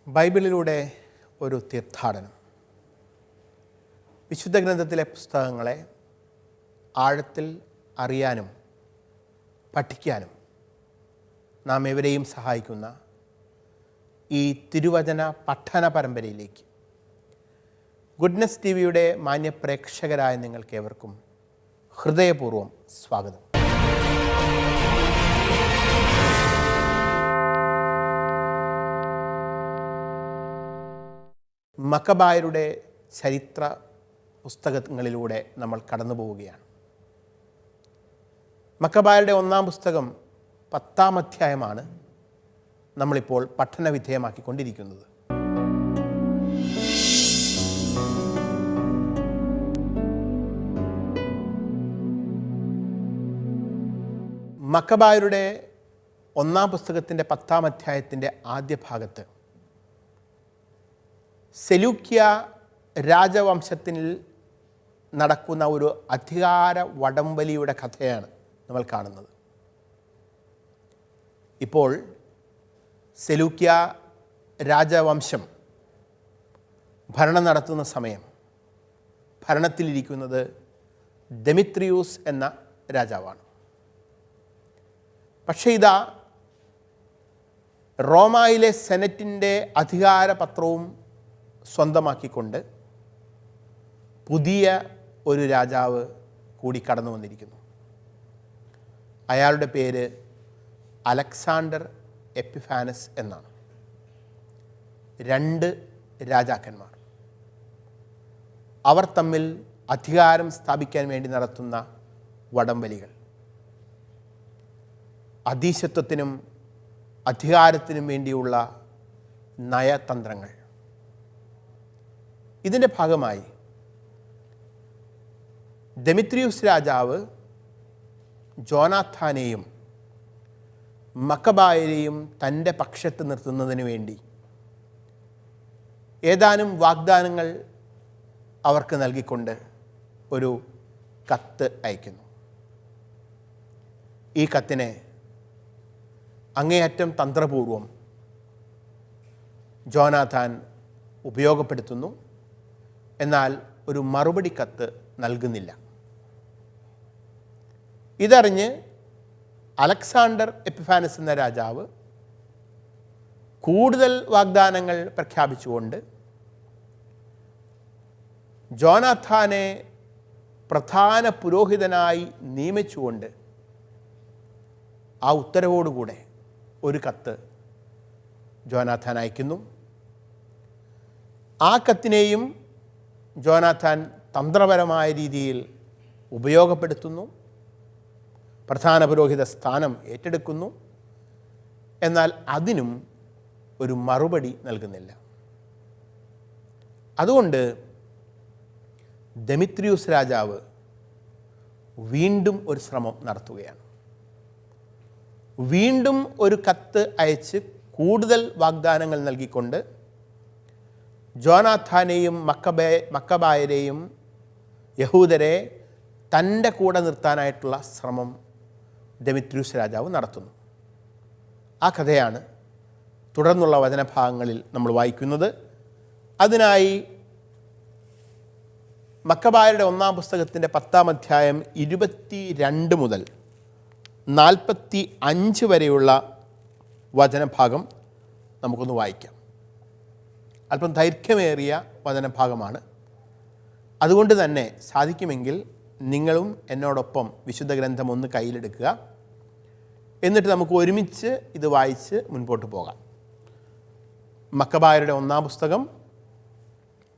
ബൈബിളിലൂടെ ഒരു തീർത്ഥാടനം. വിശുദ്ധ ഗ്രന്ഥത്തിലെ പുസ്തകങ്ങളെ ആഴത്തിൽ അറിയാനും പഠിക്കാനും നാം എവരെയും സഹായിക്കുന്ന ഈ തിരുവചന പഠന പരമ്പരയിലേക്ക് ഗുഡ്നെസ് ടിവിയുടെ മാന്യപ്രേക്ഷകരായ നിങ്ങൾക്കേവർക്കും ഹൃദയപൂർവ്വം സ്വാഗതം. മക്കബായരുടെ ചരിത്ര പുസ്തകങ്ങളിലൂടെ നമ്മൾ കടന്നു പോവുകയാണ്. മക്കബായരുടെ ഒന്നാം പുസ്തകം 10-ാം അധ്യായമാണ് നമ്മളിപ്പോൾ പഠനവിധേയമാക്കിക്കൊണ്ടിരിക്കുന്നത്. മക്കബായരുടെ ഒന്നാം പുസ്തകത്തിൻ്റെ 10-ാം അധ്യായത്തിൻ്റെ ആദ്യ ഭാഗത്ത് സെലൂക്യ രാജവംശത്തിൽ നടക്കുന്ന ഒരു അധികാര വടംവലിയുടെ കഥയാണ് നമ്മൾ കാണുന്നത്. ഇപ്പോൾ സെലൂക്യ രാജവംശം ഭരണം നടത്തുന്ന സമയം ഭരണത്തിലിരിക്കുന്നത് ദെമിത്രിയൂസ് എന്ന രാജാവാണ്. പക്ഷേ ഇതാ റോമായിലെ സെനറ്റിൻ്റെ അധികാരപത്രവും സ്വന്തമാക്കിക്കൊണ്ട് പുതിയ ഒരു രാജാവ് കൂടി കടന്നു വന്നിരിക്കുന്നു. അയാളുടെ പേര് അലക്സാണ്ടർ എപ്പിഫാനസ് എന്നാണ്. 2 രാജാക്കന്മാർ, അവർ തമ്മിൽ അധികാരം സ്ഥാപിക്കാൻ വേണ്ടി നടത്തുന്ന വടംവലികൾ, അധീശത്വത്തിനും അധികാരത്തിനും വേണ്ടിയുള്ള നയതന്ത്രങ്ങൾ. ഇതിൻ്റെ ഭാഗമായി ദെമിത്രിയൂസ് രാജാവ് ജോനാഥാനെയും മക്കബായരെയും തൻ്റെ പക്ഷത്ത് നിർത്തുന്നതിന് വേണ്ടി ഏതാനും വാഗ്ദാനങ്ങൾ അവർക്ക് നൽകിക്കൊണ്ട് ഒരു കത്ത് അയക്കുന്നു. ഈ കത്തിനെ അങ്ങേയറ്റം തന്ത്രപൂർവം ജോനാഥാൻ ഉപയോഗപ്പെടുത്തുന്നു. എന്നാൽ ഒരു മറുപടി കത്ത് നൽകുന്നില്ല. ഇതറിഞ്ഞ് അലക്സാണ്ടർ എപ്പിഫാനസ് എന്ന രാജാവ് കൂടുതൽ വാഗ്ദാനങ്ങൾ പ്രഖ്യാപിച്ചുകൊണ്ട് ജോനാഥാനെ പ്രധാന പുരോഹിതനായി നിയമിച്ചുകൊണ്ട് ആ ഉത്തരവോടുകൂടെ ഒരു കത്ത് ജോനാഥാൻ അയക്കുന്നു. ആ കത്തിനെയും ജോനാഥാൻ തന്ത്രപരമായ രീതിയിൽ ഉപയോഗപ്പെടുത്തുന്നു. പ്രധാന പുരോഹിത സ്ഥാനം ഏറ്റെടുക്കുന്നു. എന്നാൽ അതിനും ഒരു മറുപടി നൽകുന്നില്ല. അതുകൊണ്ട് ദെമിത്രിയൂസ് രാജാവ് വീണ്ടും ഒരു ശ്രമം നടത്തുകയാണ്. വീണ്ടും ഒരു കത്ത് അയച്ച് കൂടുതൽ വാഗ്ദാനങ്ങൾ നൽകിക്കൊണ്ട് ജോനാഥാനെയും മക്കബായരെയും യഹൂദരെ തൻ്റെ കൂടെ നിർത്താനായിട്ടുള്ള ശ്രമം ദെമിത്രിയൂസ് രാജാവ് നടത്തുന്നു. ആ കഥയാണ് തുടർന്നുള്ള വചനഭാഗങ്ങളിൽ നമ്മൾ വായിക്കുന്നത്. അതിനായി മക്കബായരുടെ ഒന്നാം പുസ്തകത്തിൻ്റെ 10-ാം അധ്യായം 22 മുതൽ 45 വരെയുള്ള വചനഭാഗം നമുക്കൊന്ന് വായിക്കാം. അല്പം ദൈർഘ്യമേറിയ വചനഭാഗമാണ്. അതുകൊണ്ട് തന്നെ സാധിക്കുമെങ്കിൽ നിങ്ങളും എന്നോടൊപ്പം വിശുദ്ധ ഗ്രന്ഥം ഒന്ന് കയ്യിലെടുക്കുക. എന്നിട്ട് നമുക്ക് ഒരുമിച്ച് ഇത് വായിച്ച് മുൻപോട്ട് പോകാം. മക്കബായരുടെ ഒന്നാം പുസ്തകം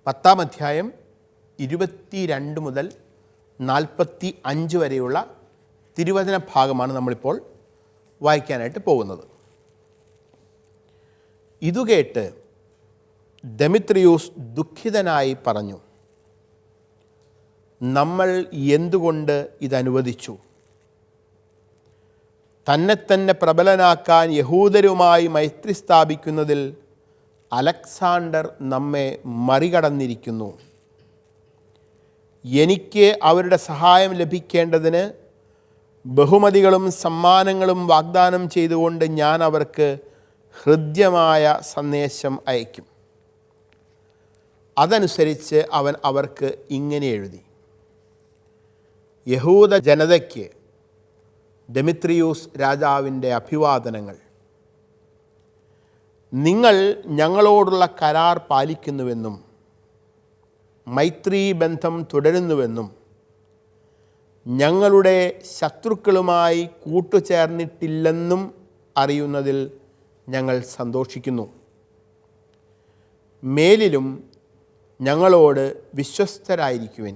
10-ാം അധ്യായം 22 മുതൽ 45 വരെയുള്ള തിരുവചന ഭാഗമാണ് നമ്മളിപ്പോൾ വായിക്കാനായിട്ട് പോകുന്നത്. ഇതുകേട്ട് ദെമിത്രിയൂസ് ദുഃഖിതനായി പറഞ്ഞു, നമ്മൾ എന്തുകൊണ്ട് ഇതനുവദിച്ചു? തന്നെ പ്രബലനാക്കാൻ യഹൂദരുമായി മൈത്രി സ്ഥാപിക്കുന്നതിൽ അലക്സാണ്ടർ നമ്മെ മറികടന്നിരിക്കുന്നു. എനിക്ക് അവരുടെ സഹായം ലഭിക്കേണ്ടതിന് ബഹുമതികളും സമ്മാനങ്ങളും വാഗ്ദാനം ചെയ്തുകൊണ്ട് ഞാൻ അവർക്ക് ഹൃദ്യമായ സന്ദേശം അയക്കും. അതനുസരിച്ച് അവൻ അവർക്ക് ഇങ്ങനെ എഴുതി: യഹൂദ ജനതയ്ക്ക് ദെമിത്രിയൂസ് രാജാവിൻ്റെ അഭിവാദനങ്ങൾ. നിങ്ങൾ ഞങ്ങളോടുള്ള കരാർ പാലിക്കുന്നുവെന്നും മൈത്രീ ബന്ധം തുടരുന്നുവെന്നും ഞങ്ങളുടെ ശത്രുക്കളുമായി കൂട്ടുചേർന്നിട്ടില്ലെന്നും അറിയുന്നതിൽ ഞങ്ങൾ സന്തോഷിക്കുന്നു. മേലിലും ഞങ്ങളോട് വിശ്വസ്തരായിരിക്കുവിൻ.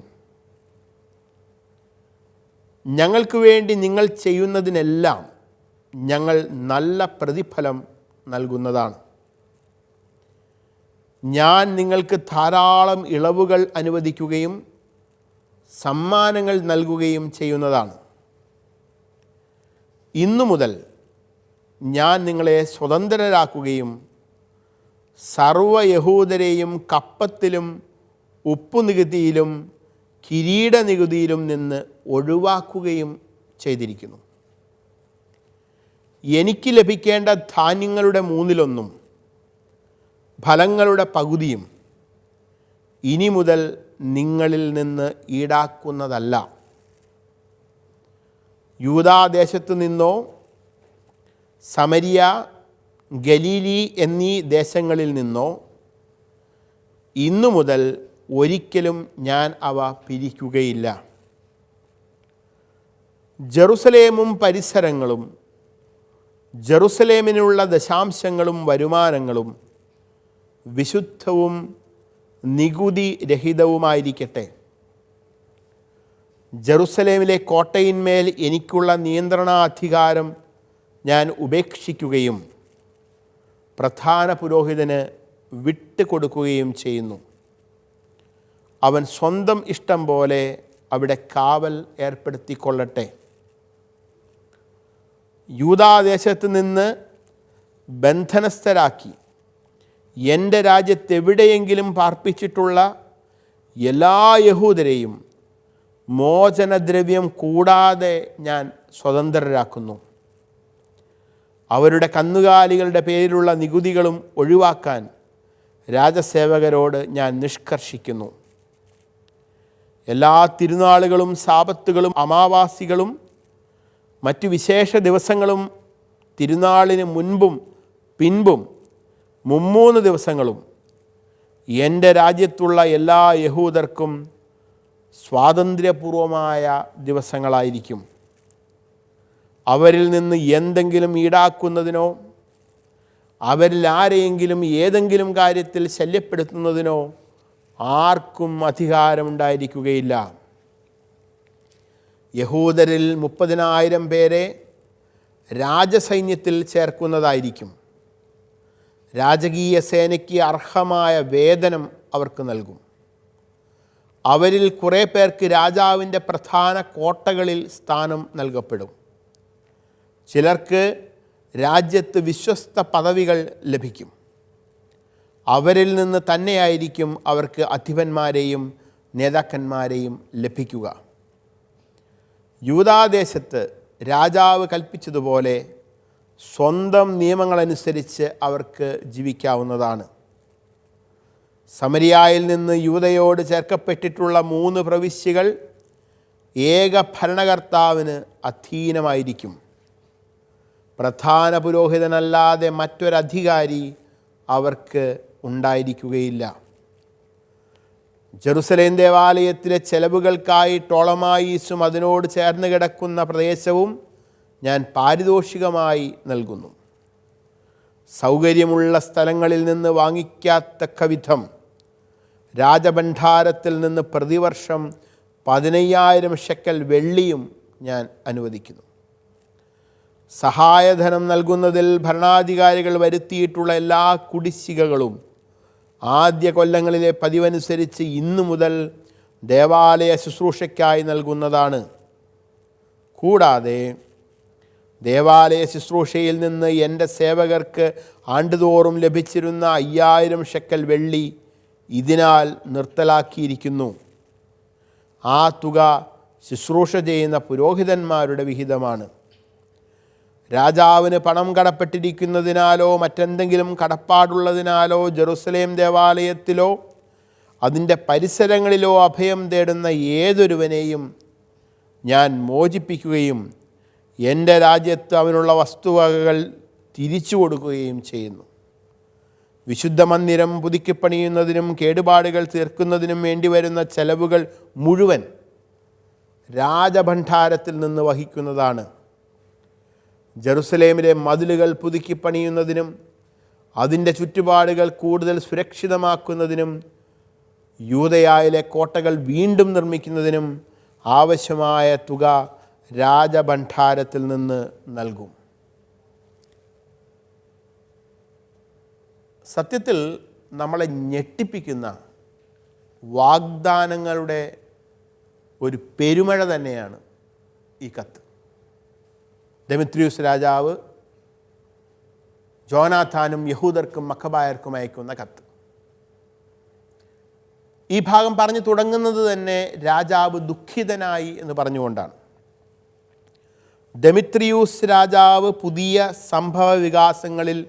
ഞങ്ങൾക്ക് വേണ്ടി നിങ്ങൾ ചെയ്യുന്നതിനെല്ലാം ഞങ്ങൾ നല്ല പ്രതിഫലം നൽകുന്നതാണ്. ഞാൻ നിങ്ങൾക്ക് ധാരാളം ഇളവുകൾ അനുവദിക്കുകയും സമ്മാനങ്ങൾ നൽകുകയും ചെയ്യുന്നതാണ്. ഇന്നു മുതൽ ഞാൻ നിങ്ങളെ സ്വതന്ത്രരാക്കുകയും സർവ്വ യഹൂദരെയും കപ്പത്തിലും ഉപ്പുനികുതിയിലും കിരീടനികുതിയിലും നിന്ന് ഒഴിവാക്കുകയും ചെയ്തിരിക്കുന്നു. എനിക്ക് ലഭിക്കേണ്ട ധാന്യങ്ങളുടെ 1/3 ഫലങ്ങളുടെ പകുതിയും ഇനി മുതൽ നിങ്ങളിൽ നിന്ന് ഈടാക്കുന്നതല്ല. യൂദാദേശത്തു നിന്നോ സമരിയ, ഗലീലി എന്നീ ദേശങ്ങളിൽ നിന്നോ ഇന്നു മുതൽ ഒരിക്കലും ഞാൻ അവ പിരിക്കുകയില്ല. ജെറുസലേമും പരിസരങ്ങളും ജെറുസലേമിനുള്ള ദശാംശങ്ങളും വരുമാനങ്ങളും വിശുദ്ധവും നികുതി രഹിതവുമായിരിക്കട്ടെ. ജെറുസലേമിലെ കോട്ടയിന്മേൽ എനിക്കുള്ള നിയന്ത്രണാധികാരം ഞാൻ ഉപേക്ഷിക്കുകയും പ്രധാന പുരോഹിതന് വിട്ടുകൊടുക്കുകയും ചെയ്യുന്നു. അവൻ സ്വന്തം ഇഷ്ടം പോലെ അവിടെ കാവൽ ഏർപ്പെടുത്തിക്കൊള്ളട്ടെ. യൂദാദേശത്ത് നിന്ന് ബന്ധനസ്ഥരാക്കി എൻ്റെ രാജ്യത്തെവിടെയെങ്കിലും പാർപ്പിച്ചിട്ടുള്ള എല്ലാ യഹൂദരെയും മോചനദ്രവ്യം കൂടാതെ ഞാൻ സ്വതന്ത്രരാക്കുന്നു. അവരുടെ കന്നുകാലികളുടെ പേരിലുള്ള നികുതികളും ഒഴിവാക്കാൻ രാജസേവകരോട് ഞാൻ നിഷ്കർഷിക്കുന്നു. എല്ലാ തിരുനാളുകളും സാബത്തുകളും അമാവാസികളും മറ്റു വിശേഷ ദിവസങ്ങളും തിരുനാളിന് മുൻപും പിൻപും 3 ദിവസങ്ങളും എൻ്റെ രാജ്യത്തുള്ള എല്ലാ യഹൂദർക്കും സ്വാതന്ത്ര്യപൂർവമായ ദിവസങ്ങളായിരിക്കും. അവരിൽ നിന്ന് എന്തെങ്കിലും ഈടാക്കുന്നതിനോ അവരിൽ ആരെയെങ്കിലും ഏതെങ്കിലും കാര്യത്തിൽ ശല്യപ്പെടുത്തുന്നതിനോ ആർക്കും അധികാരമുണ്ടായിരിക്കുകയില്ല. യഹൂദരിൽ 30,000 പേരെ രാജസൈന്യത്തിൽ ചേർക്കുന്നതായിരിക്കും. രാജകീയ സേനയ്ക്ക് അർഹമായ വേതനം അവർക്ക് നൽകും. അവരിൽ കുറേ പേർക്ക് രാജാവിൻ്റെ പ്രധാന കോട്ടകളിൽ സ്ഥാനം നൽകപ്പെടും. ചിലർക്ക് രാജ്യത്ത് വിശ്വസ്ത പദവികൾ ലഭിക്കും. അവരിൽ നിന്ന് തന്നെയായിരിക്കും അവർക്ക് അധിപന്മാരെയും നേതാക്കന്മാരെയും ലഭിക്കുക. യൂദാദേശത്ത് രാജാവ് കൽപ്പിച്ചതുപോലെ സ്വന്തം നിയമങ്ങളനുസരിച്ച് അവർക്ക് ജീവിക്കാവുന്നതാണ്. സമരിയായിൽ നിന്ന് യൂദയോട് ചേർക്കപ്പെട്ടിട്ടുള്ള 3 പ്രവിശ്യകൾ ഏക ഭരണകർത്താവിന് അധീനമായിരിക്കും. പ്രധാന പുരോഹിതനല്ലാതെ മറ്റൊരധികാരി അവർക്ക് ഉണ്ടായിരിക്കുകയില്ല. ജെറുസലേം ദേവാലയത്തിലെ ചെലവുകൾക്കായി ടോളമായീസും അതിനോട് ചേർന്ന് കിടക്കുന്ന പ്രദേശവും ഞാൻ പാരിതോഷികമായി നൽകുന്നു. സൗകര്യമുള്ള സ്ഥലങ്ങളിൽ നിന്ന് വാങ്ങിക്കാത്തക്ക വിധം രാജഭണ്ഡാരത്തിൽ നിന്ന് പ്രതിവർഷം 15,000 ഷെക്കൽ വെള്ളിയും ഞാൻ അനുവദിക്കുന്നു. സഹായധനം നൽകുന്നതിൽ ഭരണാധികാരികൾ വരുത്തിയിട്ടുള്ള എല്ലാ കുടിശ്ശികകളും ആദ്യ കൊല്ലങ്ങളിലെ പതിവനുസരിച്ച് ഇന്നു മുതൽ ദേവാലയ ശുശ്രൂഷയ്ക്കായി നൽകുന്നതാണ്. കൂടാതെ ദേവാലയ ശുശ്രൂഷയിൽ നിന്ന് എൻ്റെ സേവകർക്ക് ആണ്ടുതോറും ലഭിച്ചിരുന്ന 5,000 ഷെക്കൽ വെള്ളി ഇതിനാൽ നിർത്തലാക്കിയിരിക്കുന്നു. ആ തുക ശുശ്രൂഷ ചെയ്യുന്ന പുരോഹിതന്മാരുടെ വിഹിതമാണ്. രാജാവിന് പണം കടപ്പെട്ടിരിക്കുന്നതിനാലോ മറ്റെന്തെങ്കിലും കടപ്പാടുള്ളതിനാലോ ജെറുസലേം ദേവാലയത്തിലോ അതിൻ്റെ പരിസരങ്ങളിലോ അഭയം തേടുന്ന ഏതൊരുവനെയും ഞാൻ മോചിപ്പിക്കുകയും എൻ്റെ രാജ്യത്ത് അവനുള്ള വസ്തുവകകൾ തിരിച്ചു കൊടുക്കുകയും ചെയ്യുന്നു. വിശുദ്ധ മന്ദിരം പുതുക്കിപ്പണിയുന്നതിനും കേടുപാടുകൾ തീർക്കുന്നതിനും വേണ്ടി വരുന്ന ചെലവുകൾ മുഴുവൻ രാജഭണ്ഡാരത്തിൽ നിന്ന് വഹിക്കുന്നതാണ്. ജെറുസലേമിലെ മതിലുകൾ പുതുക്കിപ്പണിയുന്നതിനും അതിൻ്റെ ചുറ്റുപാടുകൾ കൂടുതൽ സുരക്ഷിതമാക്കുന്നതിനും യൂദയായിലെ കോട്ടകൾ വീണ്ടും നിർമ്മിക്കുന്നതിനും ആവശ്യമായ തുക രാജഭണ്ഡാരത്തിൽ നിന്ന് നൽകും. സത്യത്തിൽ നമ്മളെ ഞെട്ടിപ്പിക്കുന്ന വാഗ്ദാനങ്ങളുടെ ഒരു പെരുമഴ തന്നെയാണ് ഈ കത്ത്. ദെമിത്രിയൂസ് രാജാവ് ജോനാഥാനും യഹൂദർക്കും മക്കബായർക്കും അയക്കുന്ന കത്ത്. ഈ ഭാഗം പറഞ്ഞു തുടങ്ങുന്നത് തന്നെ രാജാവ് ദുഃഖിതനായി എന്ന് പറഞ്ഞുകൊണ്ടാണ്. ദെമിത്രിയൂസ് രാജാവ് പുതിയ സംഭവ വികാസങ്ങളിൽ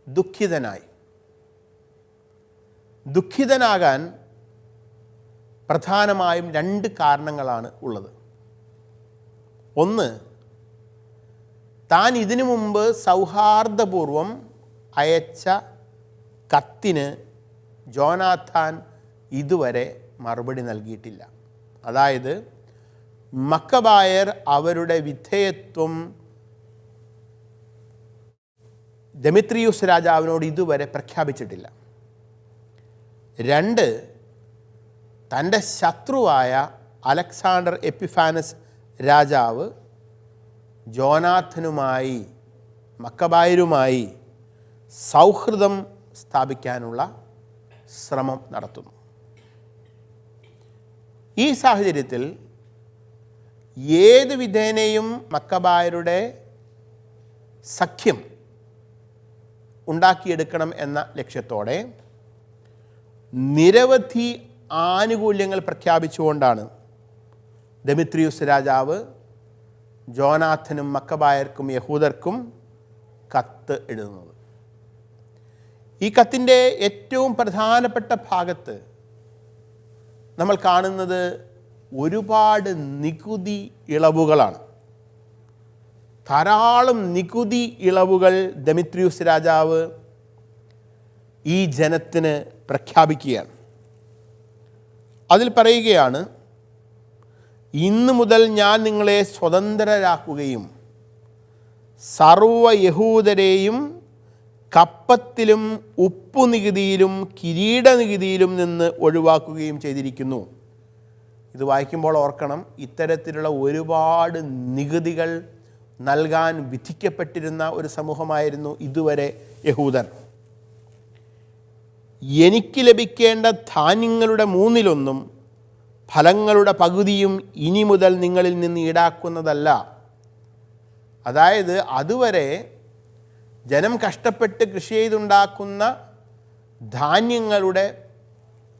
ദുഃഖിതനായി. ദുഃഖിതനാകാൻ പ്രധാനമായും 2 കാരണങ്ങളാണ് ഉള്ളത്. ഒന്ന്, താൻ ഇതിനു മുമ്പ് സൗഹാർദ്ദപൂർവം അയച്ച കത്തിന് ജോനാഥാൻ ഇതുവരെ മറുപടി നൽകിയിട്ടില്ല. അതായത് മക്കബായർ അവരുടെ വിധേയത്വം ദെമിത്രിയൂസ് രാജാവിനോട് ഇതുവരെ പ്രഖ്യാപിച്ചിട്ടില്ല. 2, തൻ്റെ ശത്രുവായ അലക്സാണ്ടർ എപ്പിഫാനസ് രാജാവ് ജോനാഥനുമായി മക്കബായരുമായി സൗഹൃദം സ്ഥാപിക്കാനുള്ള ശ്രമം നടത്തുന്നു. ഈ സാഹചര്യത്തിൽ ഏത് വിധേനയും മക്കബായരുടെ സഖ്യം ഉണ്ടാക്കിയെടുക്കണം എന്ന ലക്ഷ്യത്തോടെ നിരവധി ആനുകൂല്യങ്ങൾ പ്രഖ്യാപിച്ചുകൊണ്ടാണ് ദെമിത്രിയൂസ് രാജാവ് ജോനാഥനും മക്കബായർക്കും യഹൂദർക്കും കത്ത് എഴുതുന്നത്. ഈ കത്തിൻ്റെ ഏറ്റവും പ്രധാനപ്പെട്ട ഭാഗത്ത് നമ്മൾ കാണുന്നത് ഒരുപാട് നികുതി ഇളവുകളാണ്. ധാരാളം നികുതി ഇളവുകൾ ദെമിത്രിയൂസ് രാജാവ് ഈ ജനത്തിന് പ്രഖ്യാപിക്കുകയാണ്. അതിൽ പറയുകയാണ്, ഇന്നു മുതൽ ഞാൻ നിങ്ങളെ സ്വതന്ത്രരാക്കുകയും സർവ്വ യഹൂദരെയും കപ്പത്തിലും ഉപ്പുനികുതിയിലും കിരീടനികുതിയിലും നിന്ന് ഒഴിവാക്കുകയും ചെയ്തിരിക്കുന്നു. ഇത് വായിക്കുമ്പോൾ ഓർക്കണം, ഇത്തരത്തിലുള്ള ഒരുപാട് നികുതികൾ നൽകാൻ വിധിക്കപ്പെട്ടിരുന്ന ഒരു സമൂഹമായിരുന്നു ഇതുവരെ യഹൂദർ. എനിക്ക് ലഭിക്കേണ്ട ധാന്യങ്ങളുടെ 1/3 ഫലങ്ങളുടെ പകുതിയും ഇനി മുതൽ നിങ്ങളിൽ നിന്ന് ഈടാക്കുന്നതല്ല. അതായത് അതുവരെ ജനം കഷ്ടപ്പെട്ട് കൃഷി ചെയ്തുണ്ടാക്കുന്ന ധാന്യങ്ങളുടെ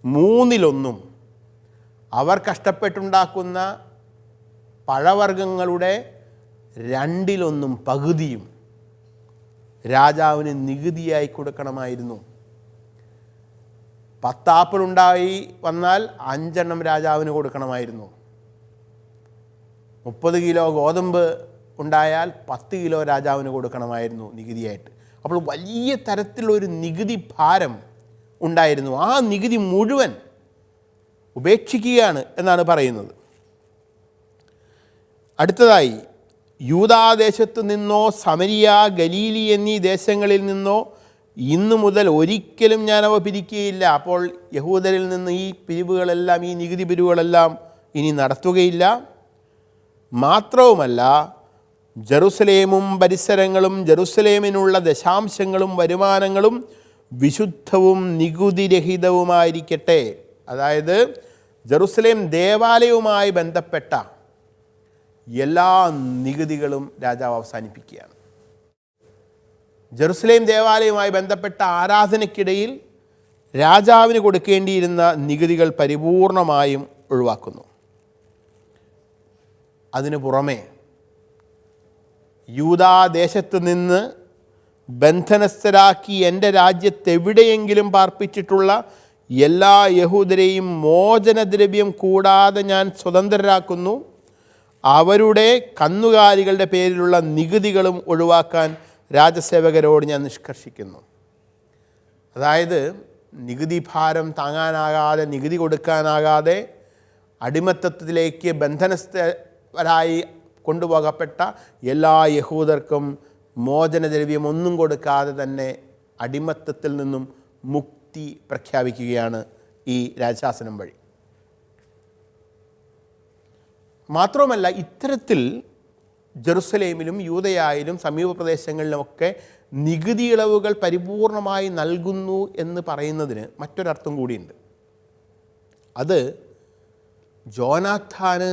1/3 അവർ കഷ്ടപ്പെട്ടുണ്ടാക്കുന്ന പഴവർഗ്ഗങ്ങളുടെ 2/1 പകുതിയും രാജാവിന് നികുതിയായി കൊടുക്കണമായിരുന്നു. 10 ആപ്പിൾ ഉണ്ടായി വന്നാൽ 5 എണ്ണം രാജാവിന് കൊടുക്കണമായിരുന്നു. 30 കിലോ ഗോതമ്പ് ഉണ്ടായാൽ 10 കിലോ രാജാവിന് കൊടുക്കണമായിരുന്നു നികുതിയായിട്ട്. അപ്പോൾ വലിയ തരത്തിലൊരു നികുതി ഭാരം ഉണ്ടായിരുന്നു. ആ നികുതി മുഴുവൻ ഉപേക്ഷിക്കുകയാണ് എന്നാണ് പറയുന്നത്. അടുത്തതായി, യൂദാദേശത്തു നിന്നോ സമരിയ, ഗലീലി എന്നീ ദേശങ്ങളിൽ നിന്നോ ഇന്നു മുതൽ ഒരിക്കലും ഞാൻ അവ പിരിക്കുകയില്ല. അപ്പോൾ യഹൂദരിൽ നിന്ന് ഈ പിരിവുകളെല്ലാം, ഈ നികുതി പിരിവുകളെല്ലാം ഇനി നടത്തുകയില്ല. മാത്രവുമല്ല, ജെറുസലേമും പരിസരങ്ങളും ജെറുസലേമിനുള്ള ദശാംശങ്ങളും വരുമാനങ്ങളും വിശുദ്ധവും നികുതിരഹിതവുമായിരിക്കട്ടെ. അതായത് ജെറുസലേം ദേവാലയവുമായി ബന്ധപ്പെട്ട എല്ലാ നികുതികളും രാജാവ് അവസാനിപ്പിക്കുകയാണ്. ജെറുസലേം ദേവാലയവുമായി ബന്ധപ്പെട്ട ആരാധനയ്ക്കിടയിൽ രാജാവിന് കൊടുക്കേണ്ടിയിരുന്ന നികുതികൾ പരിപൂർണമായും ഒഴിവാക്കുന്നു. അതിനു പുറമെ യൂദാദേശത്തു നിന്ന് ബന്ധനസ്ഥരാക്കി എൻ്റെ രാജ്യത്തെവിടെയെങ്കിലും പാർപ്പിച്ചിട്ടുള്ള എല്ലാ യഹൂദരെയും മോചനദ്രവ്യം കൂടാതെ ഞാൻ സ്വതന്ത്രരാക്കുന്നു. അവരുടെ കന്നുകാലികളുടെ പേരിലുള്ള നികുതികളും ഒഴിവാക്കാൻ രാജസേവകരോട് ഞാൻ നിഷ്കർഷിക്കുന്നു. അതായത് നികുതി ഭാരം താങ്ങാനാകാതെ, നികുതി കൊടുക്കാനാകാതെ അടിമത്തത്തിലേക്ക് ബന്ധനസ്ഥരായി കൊണ്ടുപോകപ്പെട്ട എല്ലാ യഹൂദർക്കും മോചനദ്രവ്യം ഒന്നും കൊടുക്കാതെ തന്നെ അടിമത്തത്തിൽ നിന്നും മുക്തി പ്രഖ്യാപിക്കുകയാണ് ഈ രാജശാസനം വഴി. മാത്രവുമല്ല, ഇത്തരത്തിൽ ജെറുസലേമിലും യൂദയായിലും സമീപ പ്രദേശങ്ങളിലുമൊക്കെ നികുതി ഇളവുകൾ പരിപൂർണമായി നൽകുന്നു എന്ന് പറയുന്നതിന് മറ്റൊരർത്ഥം കൂടിയുണ്ട്. അത് ജോനാഥാന്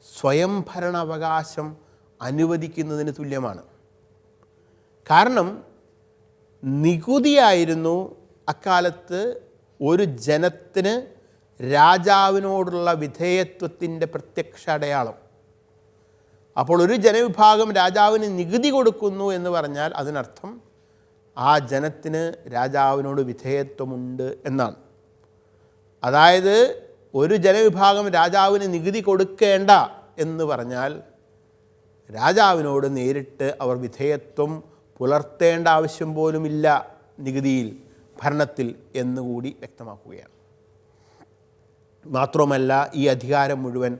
സ്വയം ഭരണാവകാശം അനുവദിക്കുന്നതിന് തുല്യമാണ്. കാരണം നികുതിയായിരുന്നു അക്കാലത്ത് ഒരു ജനത്തിന് രാജാവിനോടുള്ള വിധേയത്വത്തിൻ്റെ പ്രത്യക്ഷ അടയാളം. അപ്പോൾ ഒരു ജനവിഭാഗം രാജാവിന് നികുതി കൊടുക്കുന്നു എന്ന് പറഞ്ഞാൽ അതിനർത്ഥം ആ ജനത്തിന് രാജാവിനോട് വിധേയത്വമുണ്ട് എന്നാണ്. അതായത് ഒരു ജനവിഭാഗം രാജാവിന് നികുതി കൊടുക്കേണ്ട എന്ന് പറഞ്ഞാൽ രാജാവിനോട് നേരിട്ട് അവർ വിധേയത്വം പുലർത്തേണ്ട ആവശ്യം പോലുമില്ല നികുതിയിൽ, ഭരണത്തിൽ എന്നുകൂടി വ്യക്തമാക്കുകയാണ്. മാത്രമല്ല, ഈ അധികാരം മുഴുവൻ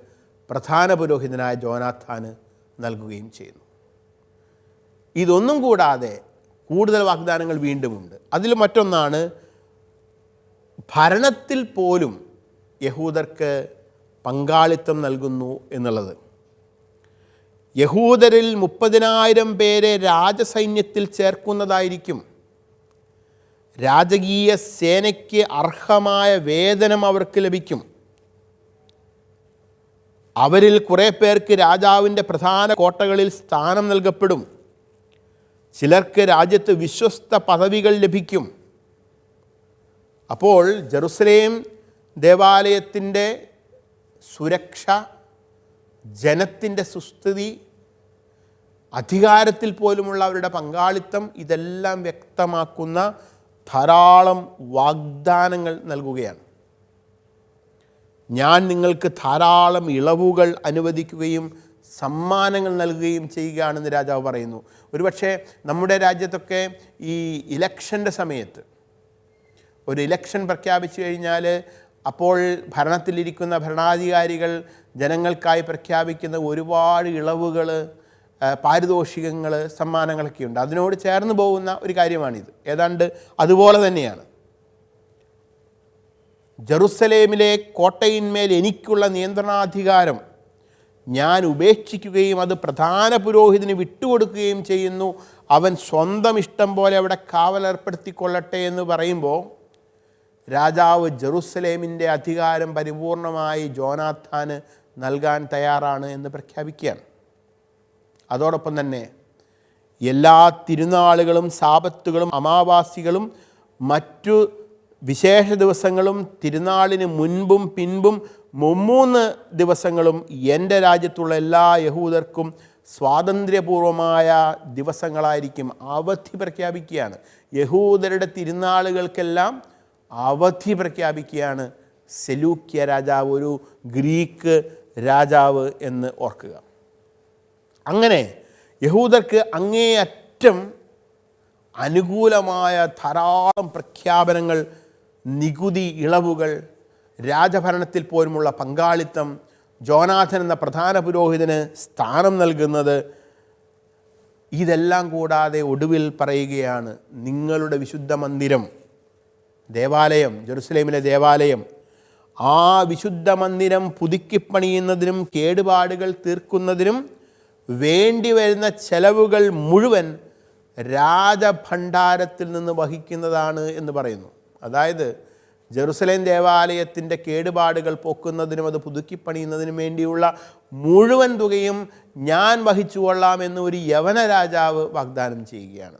പ്രധാന പുരോഹിതനായ ജോനാഥാന് നൽകുകയും ചെയ്യുന്നു. ഇതൊന്നും കൂടാതെ കൂടുതൽ വാഗ്ദാനങ്ങൾ വീണ്ടുമുണ്ട്. അതിൽ മറ്റൊന്നാണ്, ഭരണത്തിൽ പോലും യഹൂദർക്ക് പങ്കാളിത്തം നൽകുന്നു എന്നുള്ളത്. യഹൂദരിൽ 30,000 പേരെ രാജസൈന്യത്തിൽ ചേർക്കുന്നതായിരിക്കും. രാജകീയ സേനയ്ക്ക് അർഹമായ വേതനം അവർക്ക് ലഭിക്കും. അവരിൽ കുറേ പേർക്ക് രാജാവിൻ്റെ പ്രധാന കോട്ടകളിൽ സ്ഥാനം നൽകപ്പെടും. ചിലർക്ക് രാജ്യത്ത് വിശ്വസ്ത പദവികൾ ലഭിക്കും. അപ്പോൾ ജെറുസലേം ദേവാലയത്തിൻ്റെ സുരക്ഷ, ജനത്തിൻ്റെ സുസ്ഥിതി, അധികാരത്തിൽ പോലുമുള്ള അവരുടെ പങ്കാളിത്തം, ഇതെല്ലാം വ്യക്തമാക്കുന്ന ധാരാളം വാഗ്ദാനങ്ങൾ നൽകുകയാണ്. ഞാൻ നിങ്ങൾക്ക് ധാരാളം ഇളവുകൾ അനുവദിക്കുകയും സമ്മാനങ്ങൾ നൽകുകയും ചെയ്യുകയാണെന്ന് രാജാവ് പറയുന്നു. ഒരുപക്ഷെ നമ്മുടെ രാജ്യത്തൊക്കെ ഈ ഇലക്ഷൻ്റെ സമയത്ത് ഒരു ഇലക്ഷൻ പ്രഖ്യാപിച്ചു കഴിഞ്ഞാൽ അപ്പോൾ ഭരണത്തിലിരിക്കുന്ന ഭരണാധികാരികൾ ജനങ്ങൾക്കായി പ്രഖ്യാപിക്കുന്ന ഒരുപാട് ഇളവുകൾ, പാരിതോഷികങ്ങൾ, സമ്മാനങ്ങളൊക്കെ ഉണ്ട്. അതിനോട് ചേർന്ന് പോകുന്ന ഒരു കാര്യമാണിത്. ഏതാണ്ട് അതുപോലെ തന്നെയാണ്. ജെറുസലേമിലെ കോട്ടയിന്മേൽ എനിക്കുള്ള നിയന്ത്രണാധികാരം ഞാൻ ഉപേക്ഷിക്കുകയും അത് പ്രധാന പുരോഹിതന് വിട്ടുകൊടുക്കുകയും ചെയ്യുന്നു. അവൻ സ്വന്തം ഇഷ്ടം പോലെ അവിടെ കാവലേർപ്പെടുത്തിക്കൊള്ളട്ടെ എന്ന് പറയുമ്പോൾ രാജാവ് ജെറുസലേമിൻ്റെ അധികാരം പരിപൂർണമായി ജോനാഥാന് നൽകാൻ തയ്യാറാണ് എന്ന് പ്രഖ്യാപിക്കുകയാണ്. അതോടൊപ്പം തന്നെ എല്ലാ തിരുനാളുകളും സാബത്തുകളും അമാവാസികളും മറ്റു വിശേഷ ദിവസങ്ങളും തിരുനാളിന് മുൻപും പിൻപും 3 ദിവസങ്ങളും എൻ്റെ രാജ്യത്തുള്ള എല്ലാ യഹൂദർക്കും സ്വാതന്ത്ര്യപൂർവമായ ദിവസങ്ങളായിരിക്കും. അവധി പ്രഖ്യാപിക്കുകയാണ്. യഹൂദരുടെ തിരുനാളുകൾക്കെല്ലാം അവധി പ്രഖ്യാപിക്കുകയാണ് സെലൂക്യ രാജാവ്, ഒരു ഗ്രീക്ക് രാജാവ് എന്ന് ഓർക്കുക. അങ്ങനെ യഹൂദർക്ക് അങ്ങേയറ്റം അനുകൂലമായ ധാരാളം പ്രഖ്യാപനങ്ങൾ, നികുതി ഇളവുകൾ, രാജഭരണത്തിൽ പോലുമുള്ള പങ്കാളിത്തം, ജോനാഥൻ എന്ന പ്രധാന പുരോഹിതന് സ്ഥാനം നൽകുന്നത്, ഇതെല്ലാം കൂടാതെ ഒടുവിൽ പറയുകയാണ്, നിങ്ങളുടെ വിശുദ്ധ മന്ദിരം, ദേവാലയം, ജെറുസലേമിലെ ദേവാലയം, ആ വിശുദ്ധ മന്ദിരം പുതുക്കിപ്പണിയുന്നതിനും കേടുപാടുകൾ തീർക്കുന്നതിനും വേണ്ടി വരുന്ന ചെലവുകൾ മുഴുവൻ രാജഭണ്ഡാരത്തിൽ നിന്ന് വഹിക്കുന്നതാണ് എന്ന് പറയുന്നു. അതായത് ജെറുസലേം ദേവാലയത്തിൻ്റെ കേടുപാടുകൾ പോക്കുന്നതിനും അത് പുതുക്കിപ്പണിയുന്നതിനും വേണ്ടിയുള്ള മുഴുവൻ തുകയും ഞാൻ വഹിച്ചു കൊള്ളാമെന്ന് ഒരു യവന രാജാവ് വാഗ്ദാനം ചെയ്യുകയാണ്.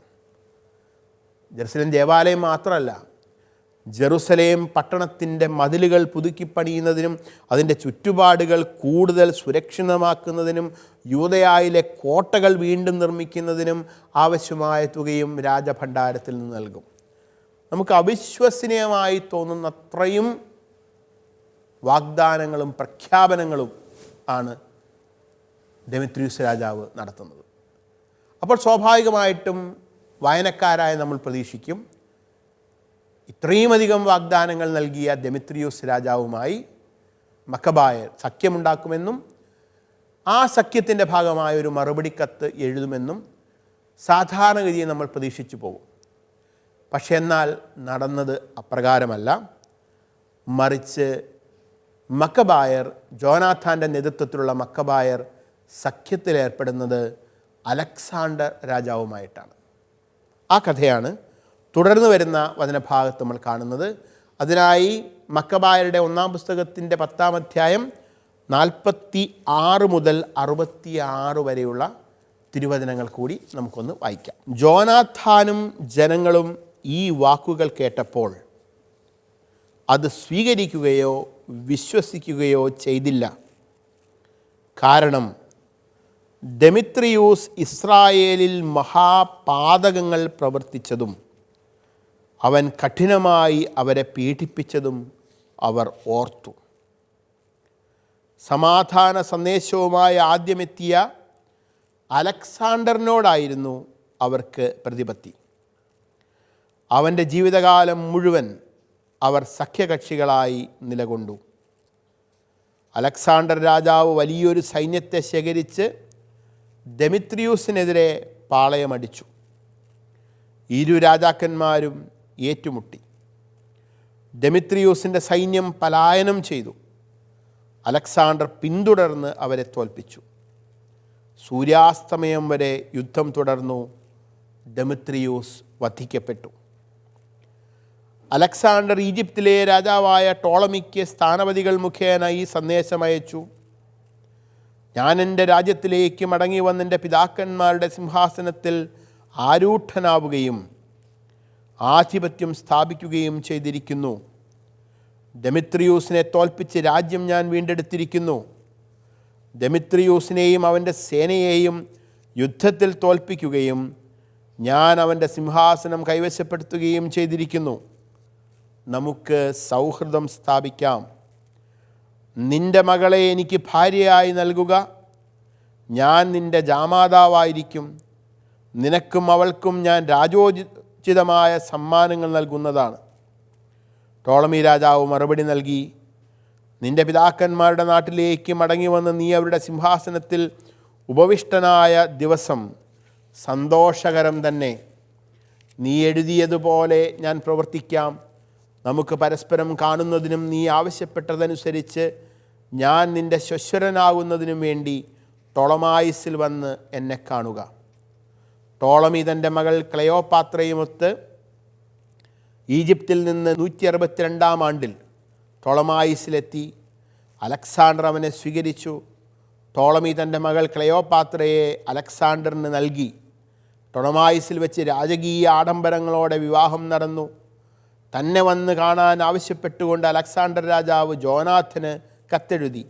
ജെറുസലേം ദേവാലയം മാത്രമല്ല, ജെറുസലേം പട്ടണത്തിൻ്റെ മതിലുകൾ പുതുക്കിപ്പണിയുന്നതിനും അതിൻ്റെ ചുറ്റുപാടുകൾ കൂടുതൽ സുരക്ഷിതമാക്കുന്നതിനും യൂദയായിലെ കോട്ടകൾ വീണ്ടും നിർമ്മിക്കുന്നതിനും ആവശ്യമായ തുകയും രാജഭണ്ഡാരത്തിൽ നിന്ന് നൽകും. നമുക്ക് അവിശ്വസനീയമായി തോന്നുന്നത്രയും വാഗ്ദാനങ്ങളും പ്രഖ്യാപനങ്ങളും ആണ് ഡെമിത്രിയൂസ് രാജാവ് നടത്തുന്നത്. അപ്പോൾ സ്വാഭാവികമായിട്ടും വായനക്കാരായ നമ്മൾ പ്രതീക്ഷിക്കും, ഇത്രയുമധികം വാഗ്ദാനങ്ങൾ നൽകിയ ഡെമിത്രിയൂസ് രാജാവുമായി മക്കബായർ സഖ്യമുണ്ടാക്കുമെന്നും ആ സഖ്യത്തിൻ്റെ ഭാഗമായ ഒരു മറുപടി കത്ത് എഴുതുമെന്നും സാധാരണഗതിയിൽ നമ്മൾ പ്രതീക്ഷിച്ചു പോകും. പക്ഷെ എന്നാൽ നടന്നത് അപ്രകാരമല്ല. മറിച്ച് മക്കബായർ, ജോനാഥാൻ്റെ നേതൃത്വത്തിലുള്ള മക്കബായർ സഖ്യത്തിലേർപ്പെടുന്നത് അലക്സാണ്ടർ രാജാവുമായിട്ടാണ്. ആ കഥയാണ് തുടർന്ന് വരുന്ന വചനഭാഗത്ത് നമ്മൾ കാണുന്നത്. അതിനായി മക്കബായരുടെ 1-ാം പുസ്തകത്തിൻ്റെ 10-ാം അധ്യായം 46 മുതൽ 66 വരെയുള്ള തിരുവചനങ്ങൾ കൂടി നമുക്കൊന്ന് വായിക്കാം. ജോനാഥാനും ജനങ്ങളും ഈ വാക്കുകൾ കേട്ടപ്പോൾ അത് സ്വീകരിക്കുകയോ വിശ്വസിക്കുകയോ ചെയ്തില്ല. കാരണം ഡെമിത്രിയൂസ് ഇസ്രായേലിൽ മഹാപാതകങ്ങൾ പ്രവർത്തിച്ചതും അവൻ കഠിനമായി അവരെ പീഡിപ്പിച്ചതും അവർ ഓർത്തു. സമാധാന സന്ദേശവുമായി ആദ്യമെത്തിയ അലക്സാണ്ടറിനോടായിരുന്നു അവർക്ക് പ്രതിപത്തി. അവൻ്റെ ജീവിതകാലം മുഴുവൻ അവർ സഖ്യകക്ഷികളായി നിലകൊണ്ടു. അലക്സാണ്ടർ രാജാവ് വലിയൊരു സൈന്യത്തെ ശേഖരിച്ച് ഡെമിത്രിയൂസിനെതിരെ പാളയമടിച്ചു. ഇരു രാജാക്കന്മാരും ഏറ്റുമുട്ടി. ഡെമിത്രിയൂസിൻ്റെ സൈന്യം പലായനം ചെയ്തു. അലക്സാണ്ടർ പിന്തുടർന്ന് അവരെ തോൽപ്പിച്ചു. സൂര്യാസ്തമയം വരെ യുദ്ധം തുടർന്നു. ഡെമിത്രിയൂസ് വധിക്കപ്പെട്ടു. അലക്സാണ്ടർ ഈജിപ്തിലെ രാജാവായ ടോളമിക്ക് സ്ഥാനപതികൾ മുഖേന ഈ സന്ദേശം അയച്ചു: ഞാൻ എൻ്റെ രാജ്യത്തിലേക്ക് മടങ്ങി വന്ന് എൻ്റെ പിതാക്കന്മാരുടെ സിംഹാസനത്തിൽ ആരൂഢനാവുകയും ആധിപത്യം സ്ഥാപിക്കുകയും ചെയ്തിരിക്കുന്നു. ഡെമിത്രിയൂസിനെ തോൽപ്പിച്ച് രാജ്യം ഞാൻ വീണ്ടെടുത്തിരിക്കുന്നു. ഡെമിത്രിയൂസിനെയും അവൻ്റെ സേനയെയും യുദ്ധത്തിൽ തോൽപ്പിക്കുകയും ഞാൻ അവൻ്റെ സിംഹാസനം കൈവശപ്പെടുത്തുകയും ചെയ്തിരിക്കുന്നു. നമുക്ക് സൗഹൃദം സ്ഥാപിക്കാം. നിൻ്റെ മകളെ എനിക്ക് ഭാര്യയായി നൽകുക. ഞാൻ നിൻ്റെ ജാമാതാവായിരിക്കും. നിനക്കും അവൾക്കും ഞാൻ രാജോചിതമായ സമ്മാനങ്ങൾ നൽകുന്നതാണ്. ടോളമി രാജാവ് മറുപടി നൽകി: നിൻ്റെ പിതാക്കന്മാരുടെ നാട്ടിലേക്ക് മടങ്ങി വന്ന് നീ അവരുടെ സിംഹാസനത്തിൽ ഉപവിഷ്ടനായ ദിവസം സന്തോഷകരം തന്നെ. നീ എഴുതിയതുപോലെ ഞാൻ പ്രവർത്തിക്കാം. നമുക്ക് പരസ്പരം കാണുന്നതിനും നീ ആവശ്യപ്പെട്ടതനുസരിച്ച് ഞാൻ നിൻ്റെ ശ്വശ്വരനാകുന്നതിനും വേണ്ടി ടോളമായിസിൽ വന്ന് എന്നെ കാണുക. ടോളമി തൻ്റെ മകൾ ക്ലെയോപാത്രയുമൊത്ത് ഈജിപ്തിൽ നിന്ന് 162-ാം ആണ്ടിൽ ടോളമായിസിലെത്തി. അലക്സാണ്ടർ അവനെ സ്വീകരിച്ചു. ടോളമി തൻ്റെ മകൾ ക്ലെയോപാത്രയെ അലക്സാണ്ടറിന് നൽകി. ടോളമായിസിൽ വെച്ച് രാജകീയ ആഡംബരങ്ങളോടെ വിവാഹം നടന്നു. തന്നെ വന്ന് കാണാൻ ആവശ്യപ്പെട്ടുകൊണ്ട് അലക്സാണ്ടർ രാജാവ് ജോനാഥന് കത്തെഴുതി.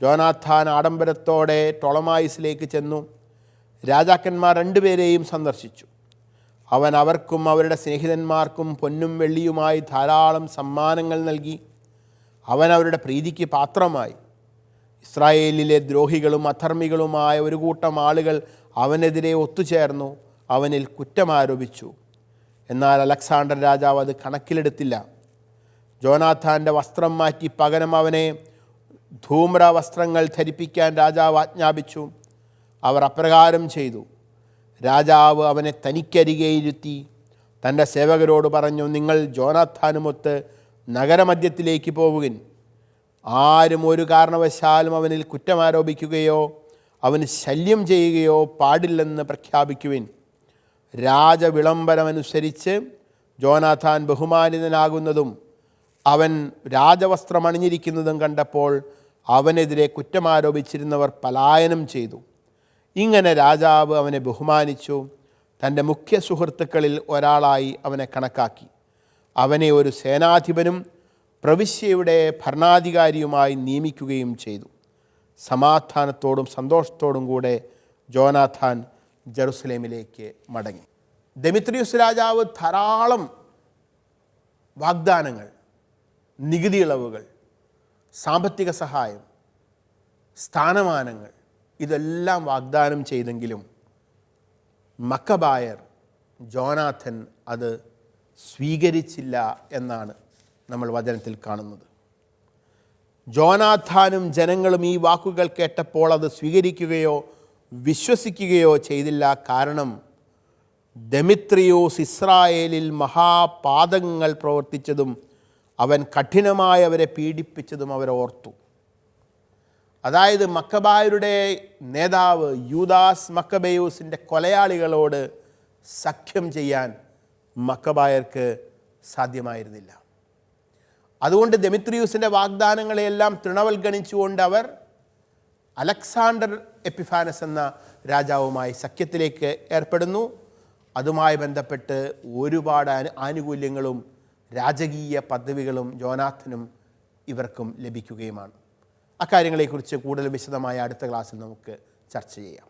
ജോനാഥാൻ ആഡംബരത്തോടെ ടോളമായിസിലേക്ക് ചെന്നു. രാജാക്കന്മാർ 2 പേരെയും സന്ദർശിച്ചു. അവൻ അവർക്കും അവരുടെ സ്നേഹിതന്മാർക്കും പൊന്നും വെള്ളിയുമായി ധാരാളം സമ്മാനങ്ങൾ നൽകി. അവൻ അവരുടെ പ്രീതിക്ക് പാത്രമായി. ഇസ്രായേലിലെ ദ്രോഹികളും അധർമ്മികളുമായ ഒരു കൂട്ടം ആളുകൾ അവനെതിരെ ഒത്തുചേർന്നു അവനിൽ കുറ്റമാരോപിച്ചു. എന്നാൽ അലക്സാണ്ടർ രാജാവ് അത് കണക്കിലെടുത്തില്ല. ജോനാഥാൻ്റെ വസ്ത്രം മാറ്റി പകരം അവനെ ധൂമ്ര വസ്ത്രങ്ങൾ ധരിപ്പിക്കാൻ രാജാവ് ആജ്ഞാപിച്ചു. അവർ അപ്രകാരം ചെയ്തു. രാജാവ് അവനെ തനിക്കരികെ ഇരുത്തി തൻ്റെ സേവകരോട് പറഞ്ഞു: നിങ്ങൾ ജോനാഥാനുമൊത്ത് നഗരമധ്യത്തിലേക്ക് പോവുകിൻ. ആരും ഒരു കാരണവശാലും അവനിൽ കുറ്റമാരോപിക്കുകയോ അവന് ശല്യം ചെയ്യുകയോ പാടില്ലെന്ന് പ്രഖ്യാപിക്കുവിൻ. രാജവിളംബരമനുസരിച്ച് ജോനാഥാൻ ബഹുമാനിതനാകുന്നതും അവൻ രാജവസ്ത്രം അണിഞ്ഞിരിക്കുന്നതും കണ്ടപ്പോൾ അവനെതിരെ കുറ്റമാരോപിച്ചിരുന്നവർ പലായനം ചെയ്തു. ഇങ്ങനെ രാജാവ് അവനെ ബഹുമാനിച്ചു. തൻ്റെ മുഖ്യ സുഹൃത്തുക്കളിൽ ഒരാളായി അവനെ കണക്കാക്കി. അവനെ ഒരു സേനാധിപനും പ്രവിശ്യയുടെ ഭരണാധികാരിയുമായി നിയമിക്കുകയും ചെയ്തു. സമാധാനത്തോടും സന്തോഷത്തോടും കൂടെ ജോനാഥാൻ ജെറുസലേമിലേക്ക് മടങ്ങി. ദെമിത്രിയൂസ് രാജാവ് ധാരാളം വാഗ്ദാനങ്ങൾ, നികുതി ഇളവുകൾ, സാമ്പത്തിക സഹായം, സ്ഥാനമാനങ്ങൾ ഇതെല്ലാം വാഗ്ദാനം ചെയ്തെങ്കിലും മക്കബായർ, ജോനാഥൻ അത് സ്വീകരിച്ചില്ല എന്നാണ് നമ്മൾ വചനത്തിൽ കാണുന്നത്. ജോനാഥാനും ജനങ്ങളും ഈ വാക്കുകൾ കേട്ടപ്പോൾ അത് സ്വീകരിക്കുകയോ വിശ്വസിക്കുകയോ ചെയ്തില്ല. കാരണം ദെമിത്രിയൂസ് ഇസ്രായേലിൽ മഹാപാതകങ്ങൾ പ്രവർത്തിച്ചതും അവൻ കഠിനമായി അവരെ പീഡിപ്പിച്ചതും അവരോർത്തു. അതായത് മക്കബായരുടെ നേതാവ് യൂദാസ് മക്കബേയൂസിൻ്റെ കൊലയാളികളോട് സഖ്യം ചെയ്യാൻ മക്കബായർക്ക് സാധ്യമായിരുന്നില്ല. അതുകൊണ്ട് ദെമിത്രിയൂസിൻ്റെ വാഗ്ദാനങ്ങളെയെല്ലാം തൃണവൽഗണിച്ചുകൊണ്ട് അവർ അലക്സാണ്ടർ എപ്പിഫാനസ് എന്ന രാജാവുമായി സഖ്യത്തിലേക്ക് ഏർപ്പെടുന്നു. അതുമായി ബന്ധപ്പെട്ട് ഒരുപാട് ആനുകൂല്യങ്ങളും രാജകീയ പദവികളും ജോനാഥനും ഇവർക്കും ലഭിക്കുകയുമാണ്. അക്കാര്യങ്ങളെക്കുറിച്ച് കൂടുതൽ വിശദമായ അടുത്ത ക്ലാസ്സിൽ നമുക്ക് ചർച്ച ചെയ്യാം.